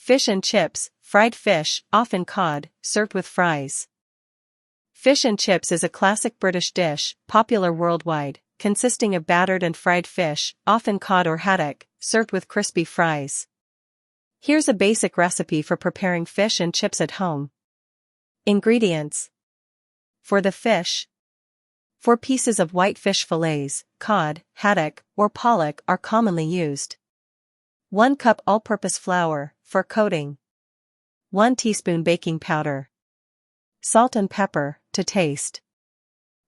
Fish and chips, fried fish, often cod, served with fries. Fish and chips is a classic British dish, popular worldwide, consisting of battered and fried fish, often cod or haddock, served with crispy fries. Here's a basic recipe for preparing fish and chips at home. Ingredients. For the fish, 4 pieces of white fish fillets, cod, haddock, or pollock are commonly used. 1 cup all-purpose flour, for coating. 1 teaspoon baking powder. Salt and pepper, to taste.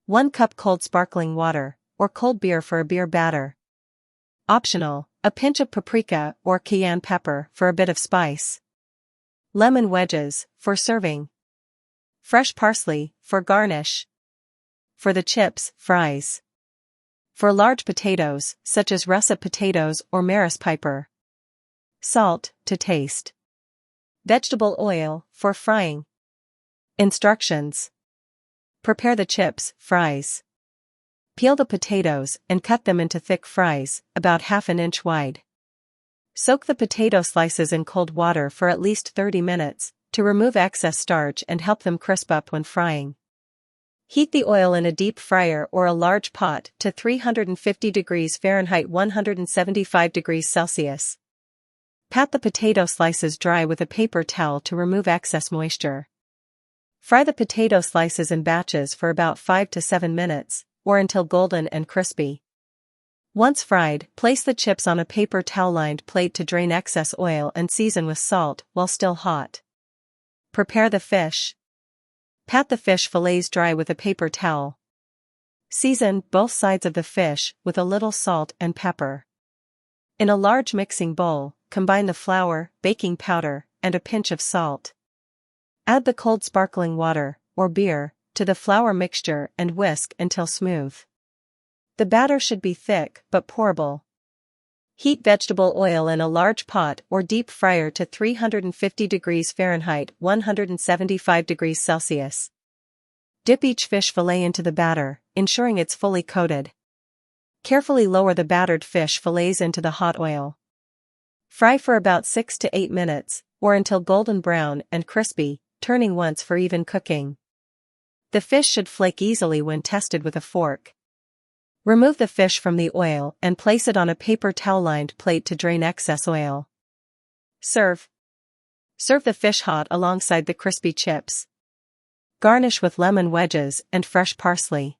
1 cup cold sparkling water, or cold beer for a beer batter. Optional, a pinch of paprika or cayenne pepper for a bit of spice. Lemon wedges, for serving. Fresh parsley, for garnish. For the chips, fries. For large potatoes, such as russet potatoes or Maris Piper. Salt, to taste. Vegetable oil, for frying. Instructions. Prepare the chips, fries. Peel the potatoes and cut them into thick fries, about ½ inch wide. Soak the potato slices in cold water for at least 30 minutes, to remove excess starch and help them crisp up when frying. Heat the oil in a deep fryer or a large pot to 350 degrees Fahrenheit 175 degrees Celsius. Pat the potato slices dry with a paper towel to remove excess moisture. Fry the potato slices in batches for about 5 to 7 minutes, or until golden and crispy. Once fried, place the chips on a paper towel-lined plate to drain excess oil and season with salt while still hot. Prepare the fish. Pat the fish fillets dry with a paper towel. Season both sides of the fish with a little salt and pepper. In a large mixing bowl, combine the flour, baking powder, and a pinch of salt. Add the cold sparkling water, or beer, to the flour mixture and whisk until smooth. The batter should be thick but pourable. Heat vegetable oil in a large pot or deep fryer to 350 degrees Fahrenheit 175 degrees Celsius. Dip each fish fillet into the batter, ensuring it's fully coated. Carefully lower the battered fish fillets into the hot oil. Fry for about 6 to 8 minutes, or until golden brown and crispy, turning once for even cooking. The fish should flake easily when tested with a fork. Remove the fish from the oil and place it on a paper towel-lined plate to drain excess oil. Serve. Serve the fish hot alongside the crispy chips. Garnish with lemon wedges and fresh parsley.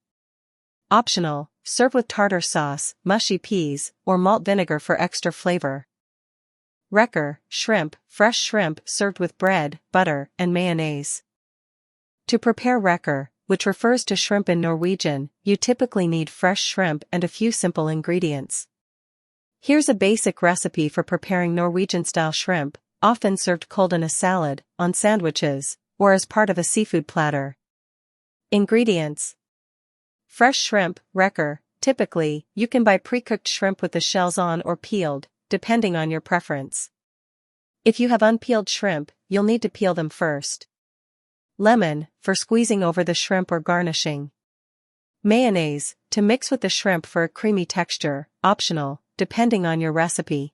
Optional, serve with tartar sauce, mushy peas, or malt vinegar for extra flavor. Reker, shrimp, fresh shrimp served with bread, butter, and mayonnaise. To prepare reker, which refers to shrimp in Norwegian, you typically need fresh shrimp and a few simple ingredients. Here's a basic recipe for preparing Norwegian-style shrimp, often served cold in a salad, on sandwiches, or as part of a seafood platter. Ingredients. Fresh shrimp, reker. Typically, you can buy pre-cooked shrimp with the shells on or peeled, depending on your preference. If you have unpeeled shrimp, you'll need to peel them first. Lemon, for squeezing over the shrimp or garnishing. Mayonnaise, to mix with the shrimp for a creamy texture, optional, depending on your recipe.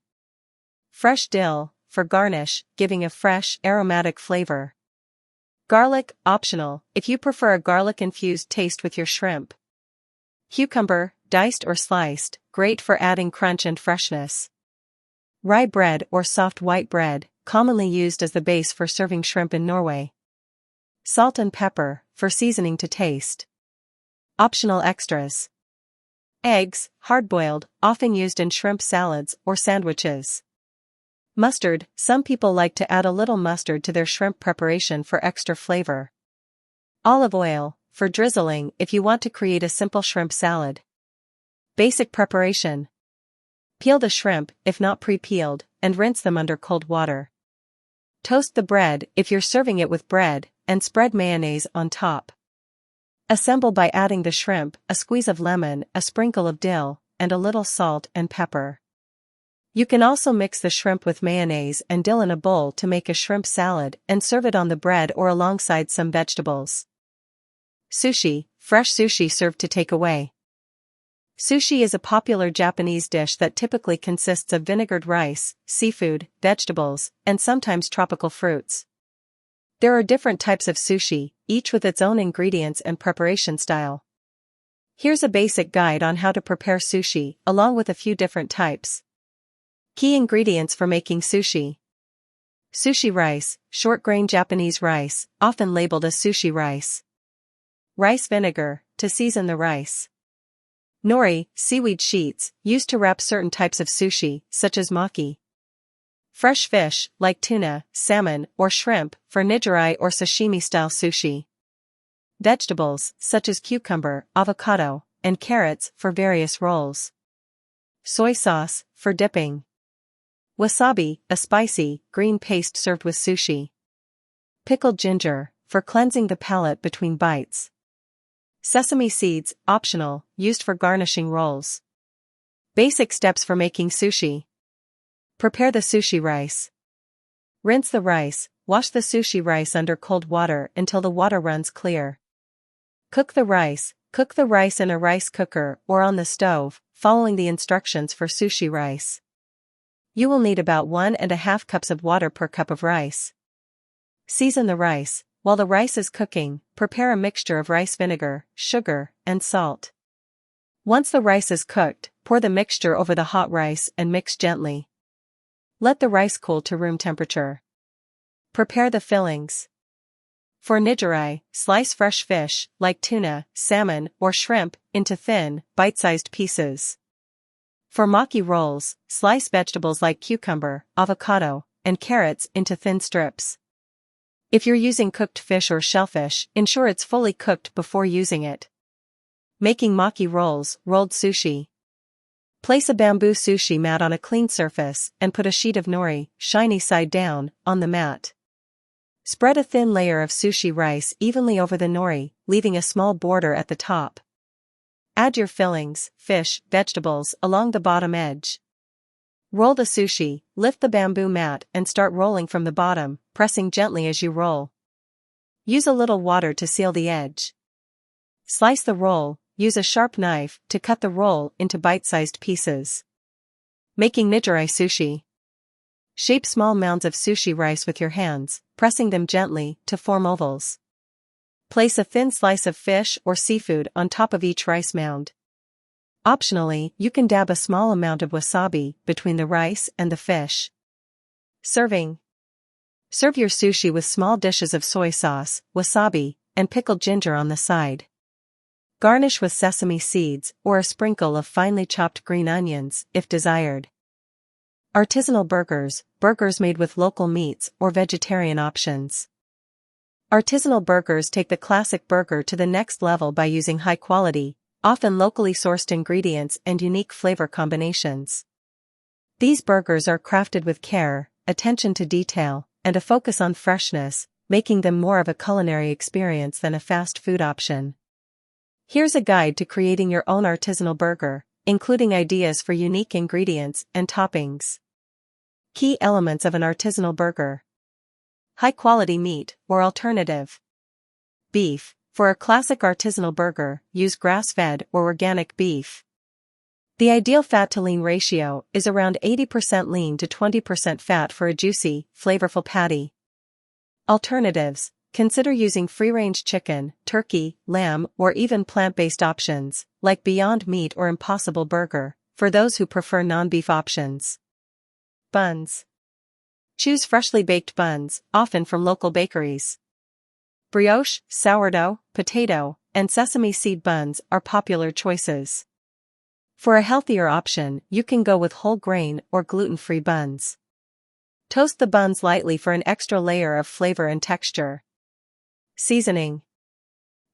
Fresh dill, for garnish, giving a fresh, aromatic flavor. Garlic, optional, if you prefer a garlic-infused taste with your shrimp. Cucumber, diced or sliced, great for adding crunch and freshness. Rye bread or soft white bread, commonly used as the base for serving shrimp in Norway. Salt and pepper, for seasoning to taste. Optional extras. Eggs, hard-boiled, often used in shrimp salads or sandwiches. Mustard, some people like to add a little mustard to their shrimp preparation for extra flavor. Olive oil, for drizzling if you want to create a simple shrimp salad. Basic preparation. Peel the shrimp, if not pre-peeled, and rinse them under cold water. Toast the bread if you're serving it with bread, and spread mayonnaise on top. Assemble by adding the shrimp, a squeeze of lemon, a sprinkle of dill, and a little salt and pepper. You can also mix the shrimp with mayonnaise and dill in a bowl to make a shrimp salad and serve it on the bread or alongside some vegetables. Sushi, fresh sushi served to take away. Sushi is a popular Japanese dish that typically consists of vinegared rice, seafood, vegetables, and sometimes tropical fruits. There are different types of sushi, each with its own ingredients and preparation style. Here's a basic guide on how to prepare sushi, along with a few different types. Key ingredients for making sushi. Sushi rice, short-grain Japanese rice, often labeled as sushi rice. Rice vinegar, to season the rice. Nori, seaweed sheets, used to wrap certain types of sushi, such as maki. Fresh fish, like tuna, salmon, or shrimp, for nigiri or sashimi-style sushi. Vegetables, such as cucumber, avocado, and carrots, for various rolls. Soy sauce, for dipping. Wasabi, a spicy, green paste served with sushi. Pickled ginger, for cleansing the palate between bites. Sesame seeds, optional, used for garnishing rolls. Basic steps for making sushi. Prepare the sushi rice. Rinse the rice, wash the sushi rice under cold water until the water runs clear. Cook the rice in a rice cooker or on the stove, following the instructions for sushi rice. You will need about 1.5 cups of water per cup of rice. Season the rice. While the rice is cooking, prepare a mixture of rice vinegar, sugar, and salt. Once the rice is cooked, pour the mixture over the hot rice and mix gently. Let the rice cool to room temperature. Prepare the fillings. For nigiri, slice fresh fish, like tuna, salmon, or shrimp, into thin, bite-sized pieces. For maki rolls, slice vegetables like cucumber, avocado, and carrots into thin strips. If you're using cooked fish or shellfish, ensure it's fully cooked before using it. Making maki rolls, rolled sushi. Place a bamboo sushi mat on a clean surface and put a sheet of nori, shiny side down, on the mat. Spread a thin layer of sushi rice evenly over the nori, leaving a small border at the top. Add your fillings, fish, vegetables, along the bottom edge. Roll the sushi, lift the bamboo mat and start rolling from the bottom, pressing gently as you roll. Use a little water to seal the edge. Slice the roll, use a sharp knife to cut the roll into bite-sized pieces. Making nigiri sushi. Shape small mounds of sushi rice with your hands, pressing them gently to form ovals. Place a thin slice of fish or seafood on top of each rice mound. Optionally, you can dab a small amount of wasabi between the rice and the fish. Serving. Serve your sushi with small dishes of soy sauce, wasabi, and pickled ginger on the side. Garnish with sesame seeds or a sprinkle of finely chopped green onions, if desired. Artisanal burgers, burgers made with local meats or vegetarian options. Artisanal burgers take the classic burger to the next level by using high-quality, often locally sourced ingredients and unique flavor combinations. These burgers are crafted with care, attention to detail, and a focus on freshness, making them more of a culinary experience than a fast food option. Here's a guide to creating your own artisanal burger, including ideas for unique ingredients and toppings. Key elements of an artisanal burger. High-quality meat, or alternative. Beef. For a classic artisanal burger, use grass-fed or organic beef. The ideal fat-to-lean ratio is around 80% lean to 20% fat for a juicy, flavorful patty. Alternatives. Consider using free-range chicken, turkey, lamb, or even plant-based options, like Beyond Meat or Impossible Burger, for those who prefer non-beef options. Buns. Choose freshly baked buns, often from local bakeries. Brioche, sourdough, potato, and sesame seed buns are popular choices. For a healthier option, you can go with whole grain or gluten-free buns. Toast the buns lightly for an extra layer of flavor and texture. Seasoning.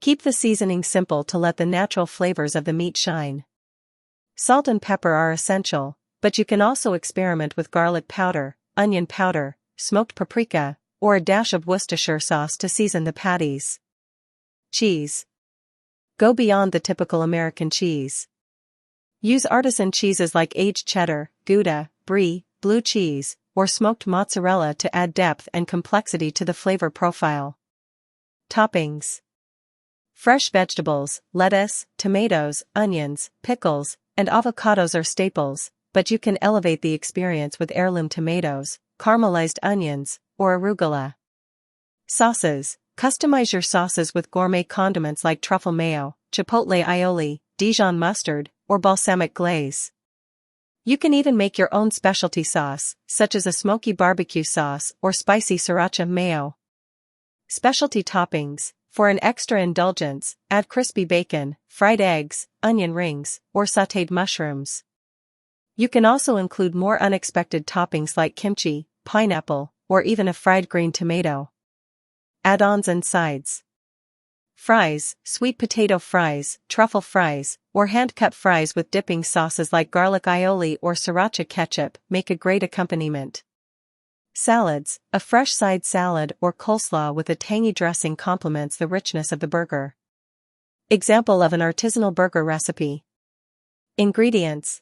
Keep the seasoning simple to let the natural flavors of the meat shine. Salt and pepper are essential, but you can also experiment with garlic powder, onion powder, smoked paprika, or a dash of Worcestershire sauce to season the patties. Cheese. Go beyond the typical American cheese. Use artisan cheeses like aged cheddar, Gouda, Brie, blue cheese, or smoked mozzarella to add depth and complexity to the flavor profile. Toppings. Fresh vegetables, lettuce, tomatoes, onions, pickles, and avocados are staples, but you can elevate the experience with heirloom tomatoes, caramelized onions, or arugula. Sauces. Customize your sauces with gourmet condiments like truffle mayo, chipotle aioli, Dijon mustard, or balsamic glaze. You can even make your own specialty sauce, such as a smoky barbecue sauce or spicy sriracha mayo. Specialty toppings. For an extra indulgence, add crispy bacon, fried eggs, onion rings, or sautéed mushrooms. You can also include more unexpected toppings like kimchi, pineapple, or even a fried green tomato. Add-ons and sides. Fries, sweet potato fries, truffle fries, or hand-cut fries with dipping sauces like garlic aioli or sriracha ketchup make a great accompaniment. Salads. A fresh side salad or coleslaw with a tangy dressing complements the richness of the burger. Example of an artisanal burger recipe. Ingredients.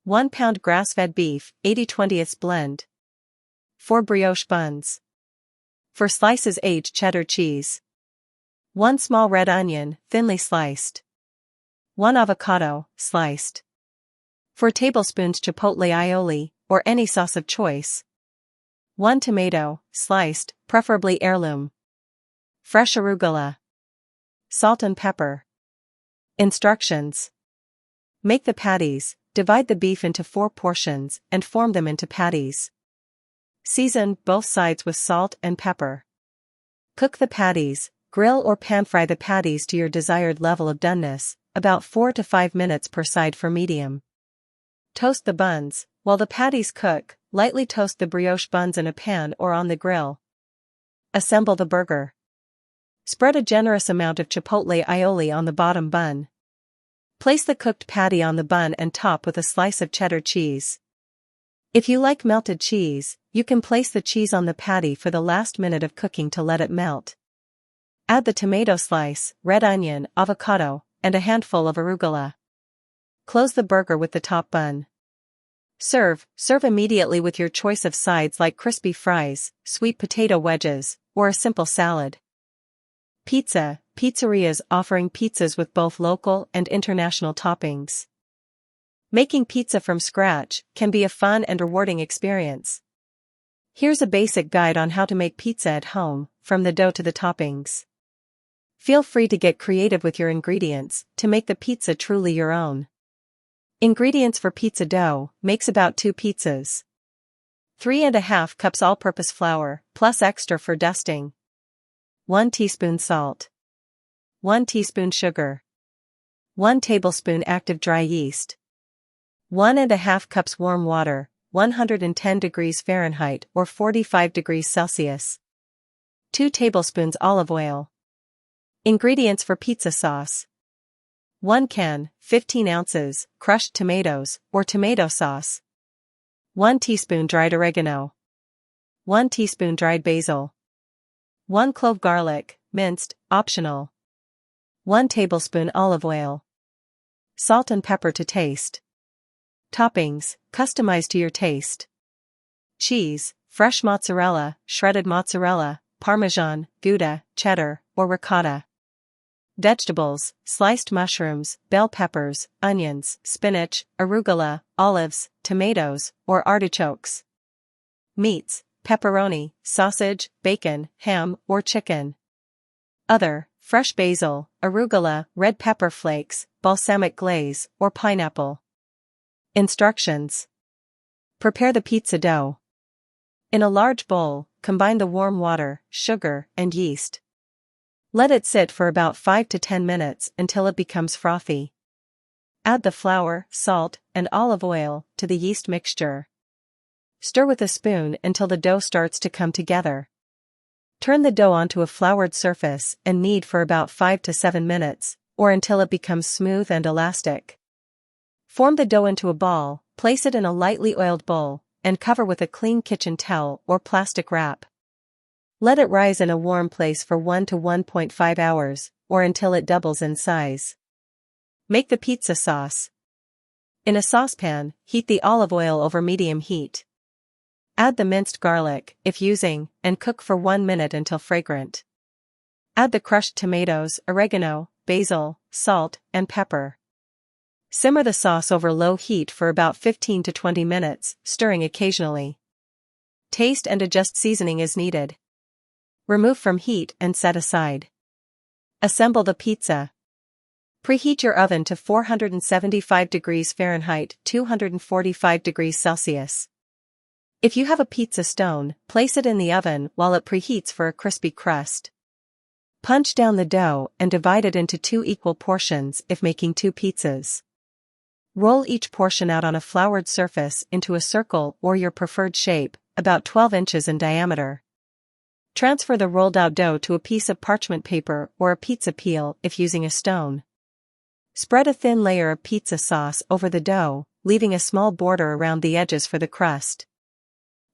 1 pound grass-fed beef, 80/20 blend. 4 brioche buns. For slices, aged cheddar cheese. 1 small red onion, thinly sliced. 1 avocado, sliced. 4 tablespoons chipotle aioli, or any sauce of choice. 1 tomato, sliced, preferably heirloom. Fresh arugula. Salt and pepper. Instructions. Make the patties, divide the beef into 4 portions, and form them into patties. Season both sides with salt and pepper. Cook the patties, grill or pan-fry the patties to your desired level of doneness, about 4 to 5 minutes per side for medium. Toast the buns. While the patties cook, lightly toast the brioche buns in a pan or on the grill. Assemble the burger. Spread a generous amount of chipotle aioli on the bottom bun. Place the cooked patty on the bun and top with a slice of cheddar cheese. If you like melted cheese, you can place the cheese on the patty for the last minute of cooking to let it melt. Add the tomato slice, red onion, avocado, and a handful of arugula. Close the burger with the top bun. Serve immediately with your choice of sides like crispy fries, sweet potato wedges, or a simple salad. Pizza. Pizzerias offering pizzas with both local and international toppings. Making pizza from scratch can be a fun and rewarding experience. Here's a basic guide on how to make pizza at home, from the dough to the toppings. Feel free to get creative with your ingredients to make the pizza truly your own. Ingredients for pizza dough. Makes about 2 pizzas. 3½ cups all-purpose flour, plus extra for dusting. 1 teaspoon salt. 1 teaspoon sugar. 1 tablespoon active dry yeast. 1½ cups warm water, 110 degrees Fahrenheit or 45 degrees Celsius. 2 tablespoons olive oil. Ingredients for pizza sauce. 1 can, 15 ounces, crushed tomatoes, or tomato sauce. 1 teaspoon dried oregano. 1 teaspoon dried basil. 1 clove garlic, minced, optional. 1 tablespoon olive oil. Salt and pepper to taste. Toppings, customize to your taste. Cheese, fresh mozzarella, shredded mozzarella, Parmesan, Gouda, cheddar, or ricotta. Vegetables, sliced mushrooms, bell peppers, onions, spinach, arugula, olives, tomatoes, or artichokes. Meats, pepperoni, sausage, bacon, ham, or chicken. Other, fresh basil, arugula, red pepper flakes, balsamic glaze, or pineapple. Instructions. Prepare the pizza dough. In a large bowl, combine the warm water, sugar, and yeast. Let it sit for about 5 to 10 minutes until it becomes frothy. Add the flour, salt, and olive oil to the yeast mixture. Stir with a spoon until the dough starts to come together. Turn the dough onto a floured surface and knead for about 5 to 7 minutes, or until it becomes smooth and elastic. Form the dough into a ball, place it in a lightly oiled bowl, and cover with a clean kitchen towel or plastic wrap. Let it rise in a warm place for 1 to 1.5 hours, or until it doubles in size. Make the pizza sauce. In a saucepan, heat the olive oil over medium heat. Add the minced garlic, if using, and cook for 1 minute until fragrant. Add the crushed tomatoes, oregano, basil, salt, and pepper. Simmer the sauce over low heat for about 15 to 20 minutes, stirring occasionally. Taste and adjust seasoning as needed. Remove from heat and set aside. Assemble the pizza. Preheat your oven to 475 degrees Fahrenheit, 245 degrees Celsius. If you have a pizza stone, place it in the oven while it preheats for a crispy crust. Punch down the dough and divide it into 2 equal portions if making 2 pizzas. Roll each portion out on a floured surface into a circle or your preferred shape, about 12 inches in diameter. Transfer the rolled out dough to a piece of parchment paper or a pizza peel if using a stone. Spread a thin layer of pizza sauce over the dough, leaving a small border around the edges for the crust.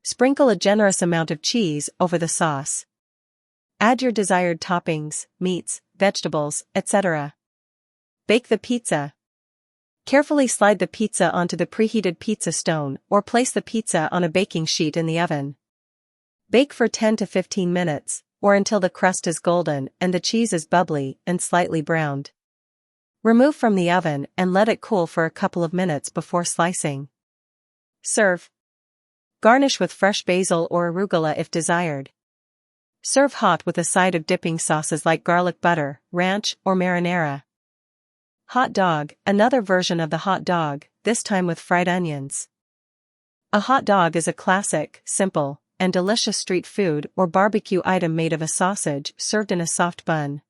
Sprinkle a generous amount of cheese over the sauce. Add your desired toppings, meats, vegetables, etc. Bake the pizza. Carefully slide the pizza onto the preheated pizza stone or place the pizza on a baking sheet in the oven. Bake for 10 to 15 minutes, or until the crust is golden and the cheese is bubbly and slightly browned. Remove from the oven and let it cool for a couple of minutes before slicing. Serve. Garnish with fresh basil or arugula if desired. Serve hot with a side of dipping sauces like garlic butter, ranch, or marinara. Hot dog, another version of the hot dog, this time with fried onions. A hot dog is a classic, simple, and delicious street food or barbecue item made of a sausage served in a soft bun.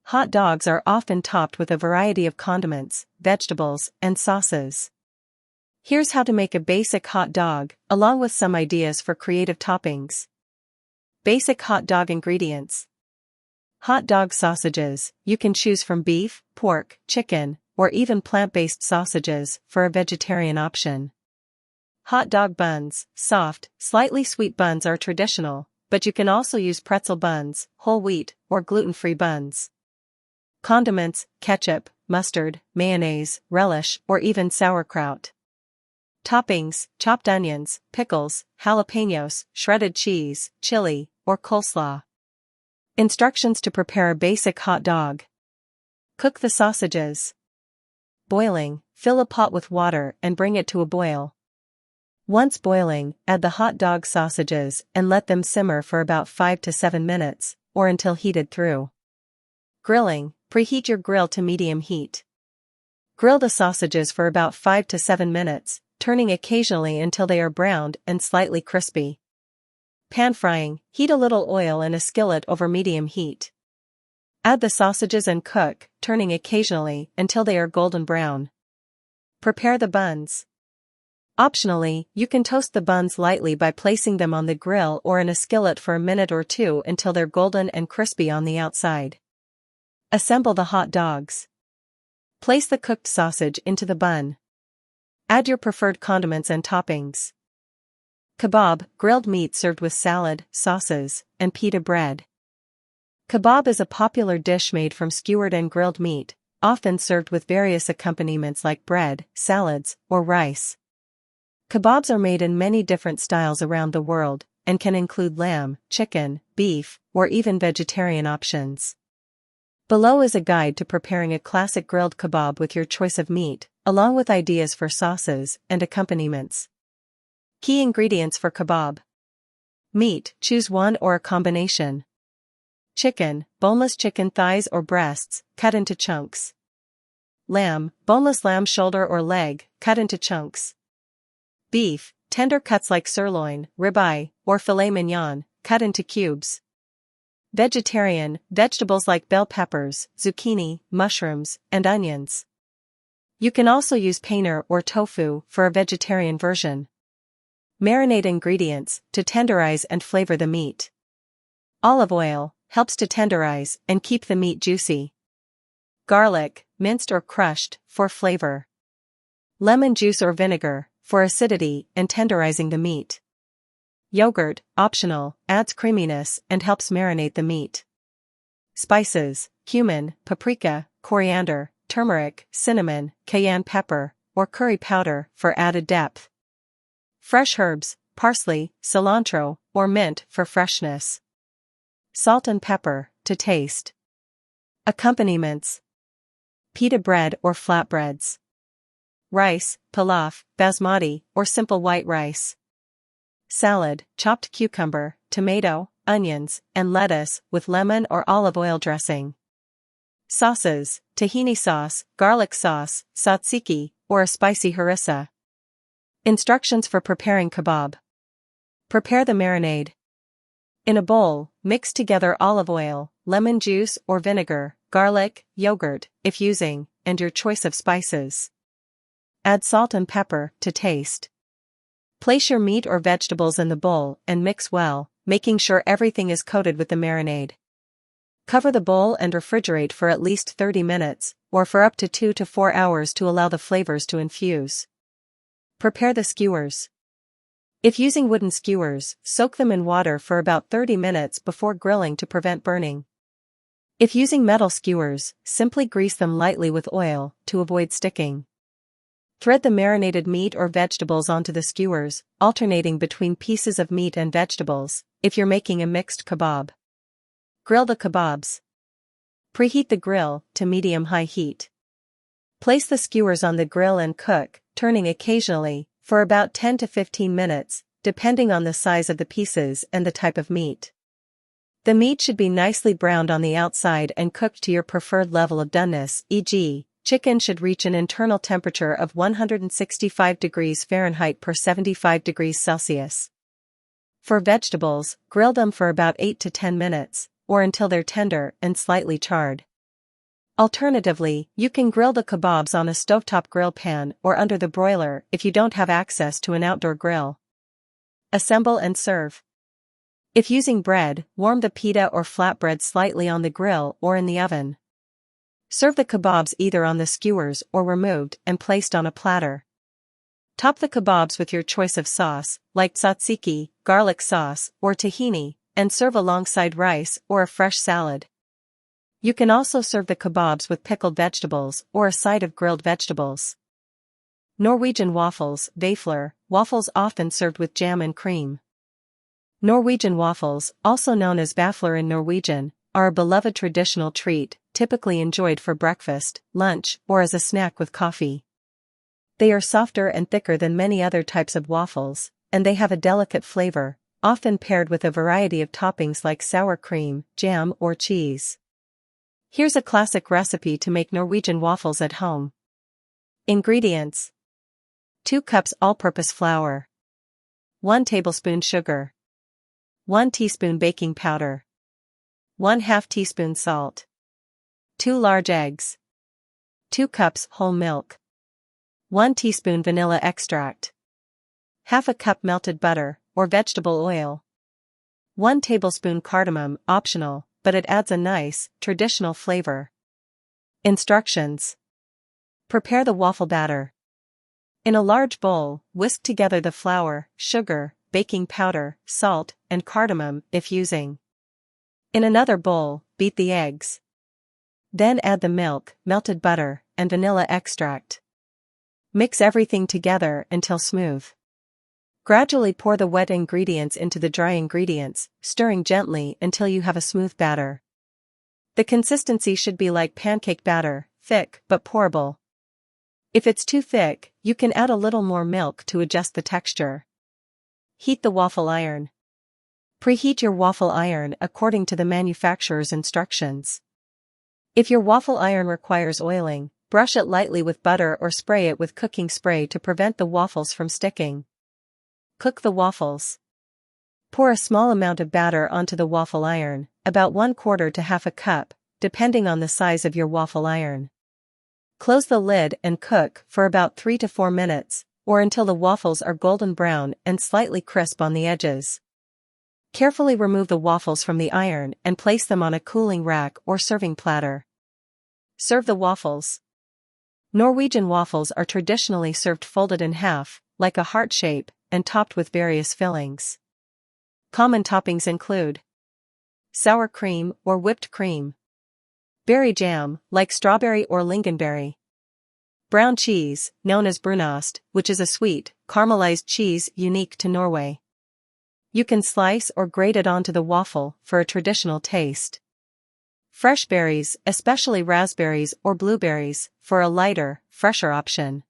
Hot dogs are often topped with a variety of condiments, vegetables, and sauces. Here's how to make a basic hot dog, along with some ideas for creative toppings. Basic hot dog ingredients. Hot dog sausages, you can choose from beef, pork, chicken, or even plant-based sausages for a vegetarian option. Hot dog buns, soft, slightly sweet buns are traditional, but you can also use pretzel buns, whole wheat, or gluten-free buns. Condiments, ketchup, mustard, mayonnaise, relish, or even sauerkraut. Toppings, chopped onions, pickles, jalapenos, shredded cheese, chili, or coleslaw. Instructions to prepare a basic hot dog. Cook the sausages. Boiling, fill a pot with water and bring it to a boil. Once boiling, add the hot dog sausages and let them simmer for about 5 to 7 minutes, or until heated through. Grilling, preheat your grill to medium heat. Grill the sausages for about 5 to 7 minutes, turning occasionally until they are browned and slightly crispy. Pan frying, heat a little oil in a skillet over medium heat. Add the sausages and cook, turning occasionally until they are golden brown. Prepare the buns. Optionally, you can toast the buns lightly by placing them on the grill or in a skillet for a minute or 2 until they're golden and crispy on the outside. Assemble the hot dogs. Place the cooked sausage into the bun. Add your preferred condiments and toppings. Kebab, grilled meat served with salad, sauces, and pita bread. Kebab is a popular dish made from skewered and grilled meat, often served with various accompaniments like bread, salads, or rice. Kebabs are made in many different styles around the world, and can include lamb, chicken, beef, or even vegetarian options. Below is a guide to preparing a classic grilled kebab with your choice of meat, along with ideas for sauces and accompaniments. Key ingredients for kebab. Meat, choose one or a combination. Chicken, boneless chicken thighs or breasts, cut into chunks. Lamb, boneless lamb shoulder or leg, cut into chunks. Beef, tender cuts like sirloin, ribeye, or filet mignon, cut into cubes. Vegetarian, vegetables like bell peppers, zucchini, mushrooms, and onions. You can also use paneer or tofu for a vegetarian version. Marinate ingredients, to tenderize and flavor the meat. Olive oil, helps to tenderize and keep the meat juicy. Garlic, minced or crushed, for flavor. Lemon juice or vinegar, for acidity and tenderizing the meat. Yogurt, optional, adds creaminess and helps marinate the meat. Spices, cumin, paprika, coriander, turmeric, cinnamon, cayenne pepper, or curry powder for added depth. Fresh herbs, parsley, cilantro, or mint for freshness. Salt and pepper, to taste. Accompaniments: pita bread or flatbreads. Rice, pilaf, basmati, or simple white rice. Salad, chopped cucumber, tomato, onions, and lettuce with lemon or olive oil dressing. Sauces, tahini sauce, garlic sauce, tzatziki, or a spicy harissa. Instructions for preparing kebab. Prepare the marinade. In a bowl, mix together olive oil, lemon juice or vinegar, garlic, yogurt, if using, and your choice of spices. Add salt and pepper to taste. Place your meat or vegetables in the bowl and mix well, making sure everything is coated with the marinade. Cover the bowl and refrigerate for at least 30 minutes, or for up to 2 to 4 hours to allow the flavors to infuse. Prepare the skewers. If using wooden skewers, soak them in water for about 30 minutes before grilling to prevent burning. If using metal skewers, simply grease them lightly with oil to avoid sticking. Thread the marinated meat or vegetables onto the skewers, alternating between pieces of meat and vegetables, if you're making a mixed kebab. Grill the kebabs. Preheat the grill to medium-high heat. Place the skewers on the grill and cook, turning occasionally, for about 10 to 15 minutes, depending on the size of the pieces and the type of meat. The meat should be nicely browned on the outside and cooked to your preferred level of doneness, e.g., chicken should reach an internal temperature of 165 degrees Fahrenheit per 75 degrees Celsius. For vegetables, grill them for about 8 to 10 minutes, or until they're tender and slightly charred. Alternatively, you can grill the kebabs on a stovetop grill pan or under the broiler if you don't have access to an outdoor grill. Assemble and serve. If using bread, warm the pita or flatbread slightly on the grill or in the oven. Serve the kebabs either on the skewers or removed and placed on a platter. Top the kebabs with your choice of sauce, like tzatziki, garlic sauce, or tahini, and serve alongside rice or a fresh salad. You can also serve the kebabs with pickled vegetables or a side of grilled vegetables. Norwegian waffles, vafler, waffles often served with jam and cream. Norwegian waffles, also known as vafler in Norwegian, are a beloved traditional treat, typically enjoyed for breakfast, lunch, or as a snack with coffee. They are softer and thicker than many other types of waffles, and they have a delicate flavor, often paired with a variety of toppings like sour cream, jam, or cheese. Here's a classic recipe to make Norwegian waffles at home. Ingredients: 2 cups all-purpose flour, 1 tablespoon sugar, 1 teaspoon baking powder, 1/2 teaspoon salt, 2 large eggs, 2 cups whole milk, 1 teaspoon vanilla extract, half a cup melted butter, or vegetable oil, 1 tablespoon cardamom, optional, but it adds a nice, traditional flavor. Instructions. Prepare the waffle batter. In a large bowl, whisk together the flour, sugar, baking powder, salt, and cardamom, if using. In another bowl, beat the eggs. Then add the milk, melted butter, and vanilla extract. Mix everything together until smooth. Gradually pour the wet ingredients into the dry ingredients, stirring gently until you have a smooth batter. The consistency should be like pancake batter, thick but pourable. If it's too thick, you can add a little more milk to adjust the texture. Heat the waffle iron. Preheat your waffle iron according to the manufacturer's instructions. If your waffle iron requires oiling, brush it lightly with butter or spray it with cooking spray to prevent the waffles from sticking. Cook the waffles. Pour a small amount of batter onto the waffle iron, about 1/4 to half a cup, depending on the size of your waffle iron. Close the lid and cook for about 3 to 4 minutes, or until the waffles are golden brown and slightly crisp on the edges. Carefully remove the waffles from the iron and place them on a cooling rack or serving platter. Serve the waffles. Norwegian waffles are traditionally served folded in half, like a heart shape, and topped with various fillings. Common toppings include sour cream or whipped cream, berry jam, like strawberry or lingonberry, brown cheese, known as brunost, which is a sweet, caramelized cheese unique to Norway. You can slice or grate it onto the waffle for a traditional taste. Fresh berries, especially raspberries or blueberries, for a lighter, fresher option.